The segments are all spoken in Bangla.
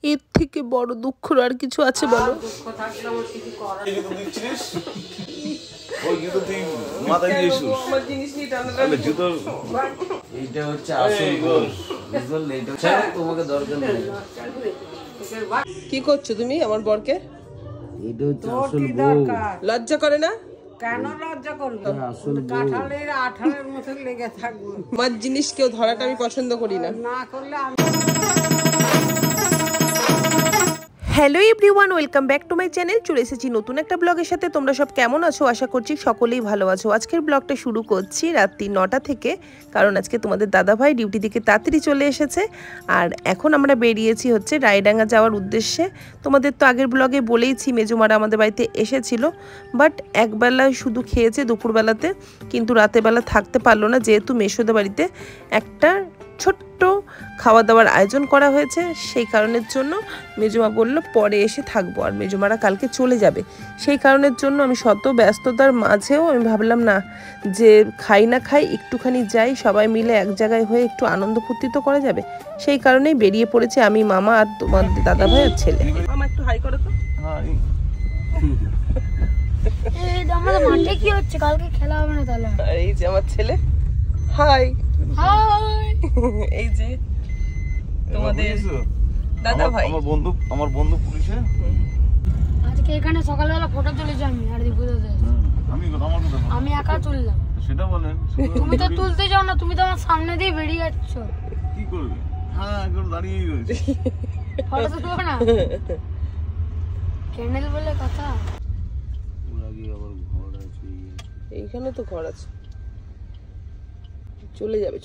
এর থেকে বড় দুঃখ আর কিছু আছে বলো? দুঃখ থাকলে আমার কিছু করার নেই। ওই জুতো তুই মাথায় দিয়েছিস আমার জিনিস নিয়ে টানা তাহলে জুতো এইটা হচ্ছে আসল গোল বুঝলে এটা ছাড়া তোমাকে দরকার নেই। কি করছো তুমি আমার বরকে? এটা হচ্ছে আসল কি গোল দরকার? লজ্জা করে না? কেন লজ্জা করবে? আসল কাঁঠালের আঠালের মতো লেগে থাকবে। আমার জিনিস কেউ ধরাটা আমি পছন্দ করি না। না করলে আমি hello everyone, welcome back to my channel. চলে এসেছি নতুন একটা ব্লগের সাথে। তোমরা সব কেমন আছো? আশা করছি সকলেই ভালো আছো। আজকের ব্লগটা শুরু করছি রাত্রি 9টা থেকে, কারণ আজকে তোমাদের দাদাভাই ডিউটি থেকে তাড়াতাড়ি চলে এসেছে। আর এখন আমরা বেরিয়েছি হচ্ছে রায়ডাঙ্গা যাওয়ার উদ্দেশ্যে। তোমাদের তো আগের ব্লগে বলেইছি মেজুমারা আমাদের বাড়িতে এসেছিল, বাট একবেলায় শুধু খেয়েছে দুপুরবেলাতে, কিন্তু রাতেরবেলা থাকতে পারলো না, যেহেতু মেসোদের বাড়িতে একটা ছোট্ট খাওয়া দাওয়ার আয়োজন করা হয়েছে। সেই কারণের জন্য মেজুমা বলল পরে এসে থাকবো, আর মেজুমারা কালকে চলে যাবে। সেই কারণের জন্য আমি শত ব্যস্ততার মাঝেও আমি ভাবলাম না যে খাই না খাই একটুখানি যাই, সবাই মিলে এক জায়গায় হয়ে একটু আনন্দ ফুর্তি তো করা যাবে। সেই কারণেই বেরিয়ে পড়েছে আমি, মামা আর তোমার দাদা ভাই আর ছেলে। মামা একটু হাই করো তো। আমাদের মাঠে কি হচ্ছে? কালকে খেলা হবে না তাহলে? আর এই যে আমার ছেলে, হাই। এই যে তোমাদের দাদা ভাই, আমার বন্ধু পুলিশে। আজকে এখানে সকালবেলা ফটো তুলেছি আমি আর দীপুদাতে। আমি একা তুললাম। সেটা বলেন। তুমি তো তুলতে যাও না, তুমি তো আমার সামনে দিয়ে বেরিয়ে যাচ্ছ। কি করবে? হ্যাঁ, একটু দাঁড়িয়েই রয়েছে। ফটো তুলবো না? ক্যান্ডেল বলে কথা। এইখানে তো ঘর আছে, চলে যাবে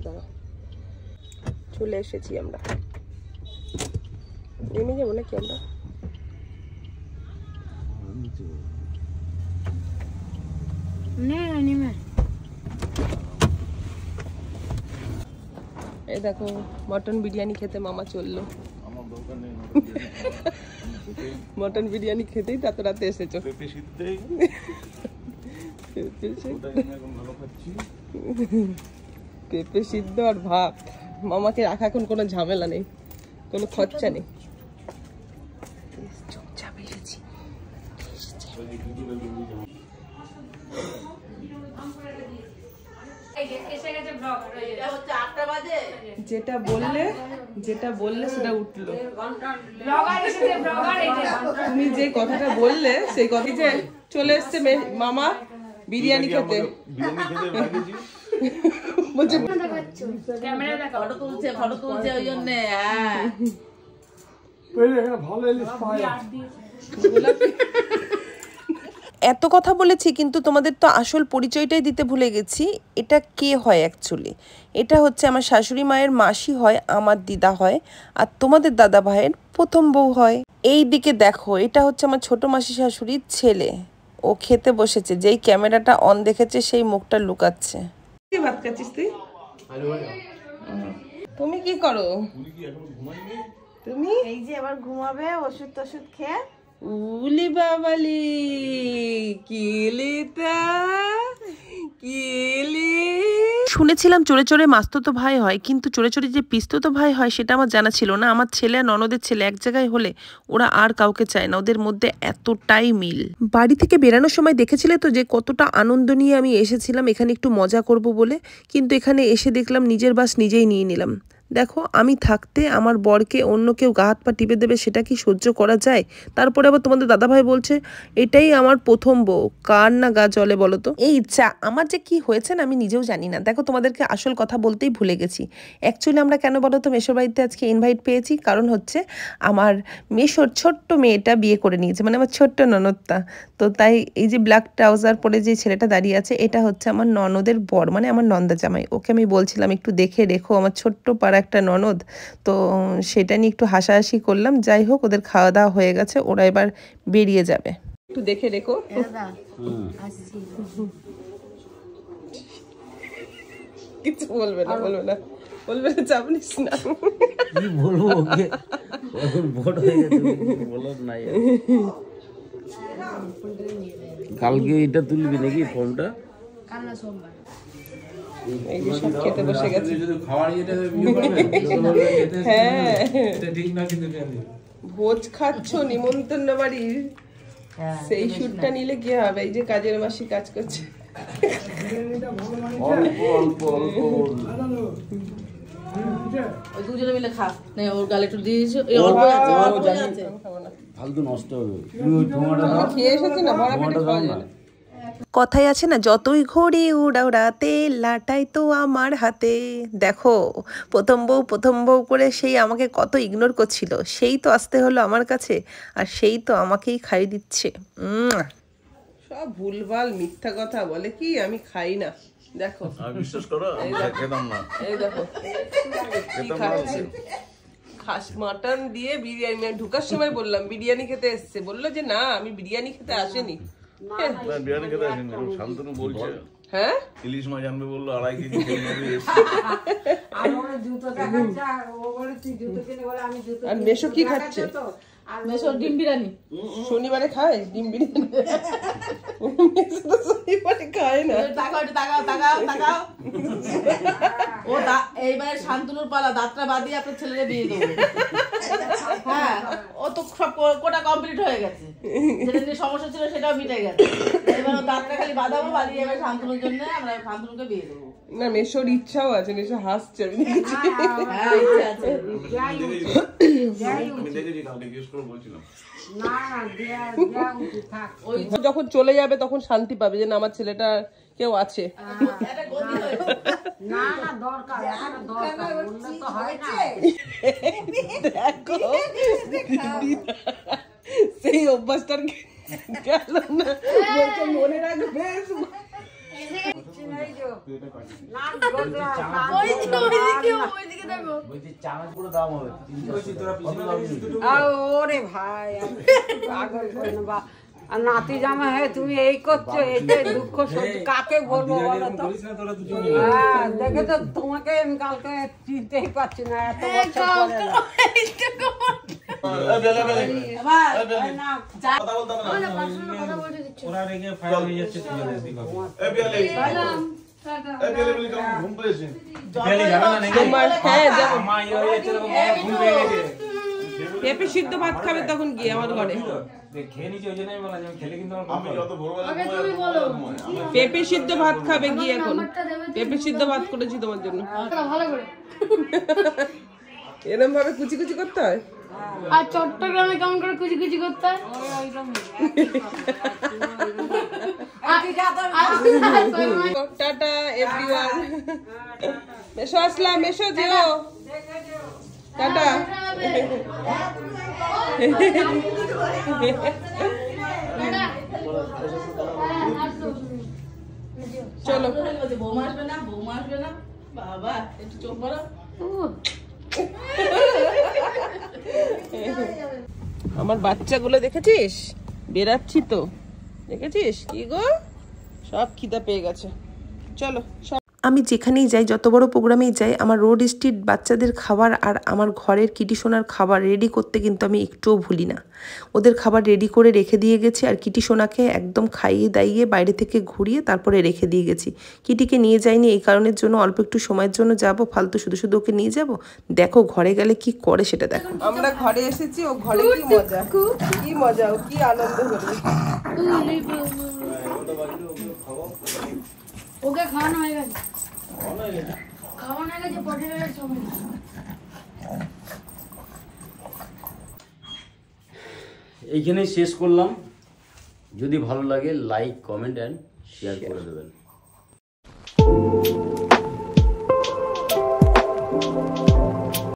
দাঁড়াও। চলে এসেছি আমরা, নেমে যাবো নাকি আমরা? এই দেখো মটন বিরিয়ানি খেতে মামা চললো। মটন বিরিয়ানি খেতেই তত রাতে এসেছো। পেঁপে সিদ্ধ আর ভাত। মামাকে রাখা এখন কোনো ঝামেলা নেই, কোনো খরচা নেই। যেটা বললে সেটা উঠলো। তুমি যে কথাটা বললে সেই কথা যে চলে এসছে মামা বিরিয়ানি খেতে। বলছে ফটো তুলছে ওই জন্য। এত কথা বলেছি কিন্তু তোমাদের তো আসল পরিচয়টাই দিতে ভুলে গেছি। এটা কে হয় অ্যাকচুয়ালি? এটা হচ্ছে আমার শাশুড়ি মায়ের মাসি হয়, আমার দিদা হয়, আর তোমাদের দাদা ভাইয়ের প্রথম বউ হয়। এই দিকে দেখো, এটা হচ্ছে আমার ছোট মাসি শাশুড়ির ছেলে। ও খেতে বসেছে, যেই ক্যামেরাটা অন দেখেছে সেই মুখটা লুকাচ্ছে। কি ভাত খাচ্ছিস তুই? তুমি কি করো? তুমি এই যে এবার ঘুমাবে ওষুধ টষুধ খেয়ে। উলি বাবালি কিলিতা কিলি। শুনেছিলাম চোরে চোরে মাস্তুতো ভাই হয়, কিন্তু চোরে চোরে যে পিস্তুতো ভাই হয় সেটা আমার জানা ছিল না। আমার ছেলে আর ননদের ছেলে এক জায়গায় হলে ওরা আর কাউকে চায় না, ওদের মধ্যে এতটাই মিল। বাড়ি থেকে বেরানোর সময় দেখেছিলে তো যে কতটা আনন্দ নিয়ে আমি এসেছিলাম এখানে একটু মজা করব বলে, কিন্তু এখানে এসে দেখলাম নিজের বাস নিজেই নিয়ে নিলাম। দেখো, আমি থাকতে আমার বরকে অন্য কেউ গা হাত পা টিপে দেবে, সেটা কি সহ্য করা যায়? তারপরে আবার তোমাদের দাদাভাই বলছে এটাই আমার প্রথম বউ, কার না গা চলে বলো তো? এই ইচ্ছা আমার যে কি হয়েছে না আমি নিজেও জানি না। দেখো, তোমাদেরকে আসল কথা বলতেই ভুলে গেছি। অ্যাকচুয়ালি আমরা কেন বলো তো মেসোর বাড়িতে আজকে ইনভাইট পেয়েছি? কারণ হচ্ছে আমার মেসোর ছোট্ট মেয়েটা বিয়ে করে নিয়েছে, মানে আমার ছোট্ট ননদটা। তো তাই এই যে ব্ল্যাক ট্রাউজার পরে যে ছেলেটা দাঁড়িয়ে আছে, এটা হচ্ছে আমার ননদের বর, মানে আমার নন্দা জামাই। ওকে আমি বলছিলাম একটু দেখে রেখো, আমার ছোট্ট পাড়া একটা ননদ। তো সেটা নিয়ে একটু হাসাহাসি করলাম। যাই হোক, ওদের খাওয়া দাওয়া হয়ে গেছে, ওরা এবার বেরিয়ে যাবে। একটু দেখে রেখো। কিছু বলবে না, চাপ নিস না। কি বলবো ওকে, এখন বড় হয়ে গেছে, বলার নাই। কালকে এটা তুলবি নাকি ফর্মটা? এই যে সব খেতে বসে গেছে। খাওয়ার ইয়েটা ইয়ে করবে হ্যাঁ এটা ঠিক না কিন্তু ভোজ খাচ্ছ নিমন্ত্রণ বাড়ির, সেই শুটটা নিলে কি হবে? এই যে কাজের মাসি কাজ করছে। অল্প অল্প অল্প ওই দুজনে মিলে খা। না ওর গালে একটু দিয়ে দিয়েছো। এই অল্প আছে, অল্প আছে। ফালতু নষ্ট হবে। তুমি ওই ঠোঙাটা দাও। খেয়ে এসেছি না, ভরা পেটে ঠোঙাটা খাওয়া দাও যায় না। না। কথায় আছে না, যতই ঘড়ি উড়াও রাতে লাটাই তো আমার হাতে। দেখো প্রথম বউ করে সেই আমাকে কত ইগনোর করছিল, সেই তো আসতে হলো আমার কাছে, আর সেই তো আমাকেই খাইয়ে দিচ্ছে। সব ভুলভাল মিথ্যা কথা বলে, কি আমি খাই না। দেখো আর বিশ্বাস করো খেতাম না, এই দেখো কি খাচ্ছে, খাস মাটন দিয়ে বিরিয়ানি। আমি ঢুকার সময় বললাম বিরিয়ানি খেতে এসছে, বললো যে না আমি বিরিয়ানি খেতে আসেনি। না বিরিয়ানি খেতে আসেনি। শান্তনু বলছে হ্যাঁ ইলিশ মাছ আনবে বললো, 2.5 কেজি খেয়ে নেবে এসে। আর মেশো কি খাচ্ছে? মেশো ডিম বিরিয়ানি। শনিবারে খায় ডিম বিরিয়ানি? মেশো তো শনিবারে খায় না। তাকাও একটু, তাকাও। ও এইবারে শান্তনুর পালা, দাঁতটা বাদিয়ে আপনার ছেলেরে বিয়ে দেবো। হ্যাঁ, ও তো সব কোটা কমপ্লিট হয়ে গেছে, যেটা নিয়ে সমস্যা ছিল সেটাও মিটে গেছে। এবার ও দাঁতটা খালি বাঁধাবো, বাদিয়ে এবার শান্তনুর জন্য আমরা শান্তনুকে বিয়ে দেবো। না মেশোর ইচ্ছাও আছে, মেশো হাসছে আমি দেখেছি। হ্যাঁ, ইচ্ছে আছে। আমি দেখেছি কাউকে জিজ্ঞেস করে বলছিলাম। যখন চলে যাবে তখন শান্তি পাবে যে না আমার ছেলেটা কেউ আছে। একটা গতি হয়েছে। দেখো সেই অভ্যাসটার গেল না, বলছে মনে রাখবে। বলছি চানাচ পুরো দাম হবে। ওরে ভাই পাগল করে বা আর নাতি জামা হয়ে তুমি এই করছো, এইটাই দুঃখ সত্যি কাকে বলবো বলো তো। হ্যাঁ দেখে তো তোমাকে আমি কালকে চিনতেই পারছি না, এত বছর পরে না। ওরা রেগে ফায়ার হয়ে যাচ্ছে ঘুম পেয়েছে। পেঁপে সিদ্ধ ভাত খাবে তখন গিয়ে আমার ঘরে। খেয়ে নিচ্ছি ওই জন্য আমি বললাম খেলে কিন্তু আমি যত ভোরবেলা ঘুমাই, পেঁপে সিদ্ধ ভাত খাবে গিয়ে এখন। পেঁপে সিদ্ধ ভাত করেছি তোমার জন্য। ভালো করে। এরকম ভাবে কুচি কুচি করতে হয়। আর চট্টগ্রামে কেমন করে কুচি কুচি করতে হয়? Tata everyone. মেশো আসলাম, মেশো যেও। টাটা। চলো বৌমা আসবে না, বাবা একটু চোখ বড়। আমার বাচ্চাগুলো দেখেছিস, বেরাচ্ছি তো, দেখেছিস কি গো, সব খিদা পেয়ে গেছে। চলো আমি যেখানেই যাই, যত বড় প্রোগ্রামেই যাই, আমার রোড স্ট্রিট বাচ্চাদের খাবার আর আমার ঘরের কিটি সোনার খাবার রেডি করতে কিন্তু আমি একটুও ভুলি না। ওদের খাবার রেডি করে রেখে দিয়ে গেছি, আর কিটি সোনাকে একদম খাইয়ে দাইয়ে বাইরে থেকে ঘুরিয়ে তারপরে রেখে দিয়ে গেছি। কিটিকে নিয়ে যাইনি এই কারণের জন্য, অল্প একটু সময়ের জন্য যাব, ফালতু শুধু শুধু ওকে নিয়ে যাব। দেখো ঘরে গেলে কি করে সেটা দেখো। আমরা ঘরে এসেছি, ও ঘরে কি মজা, কি মজা, ও কি আনন্দ করবে। ওকে খাওয়ানো হয়ে গেছে, খাওয়ানো হয়ে গেছে, পটেটোর সময়। এইখানেই শেষ করলাম। যদি ভালো লাগে লাইক কমেন্ট অ্যান্ড শেয়ার করে দেবেন।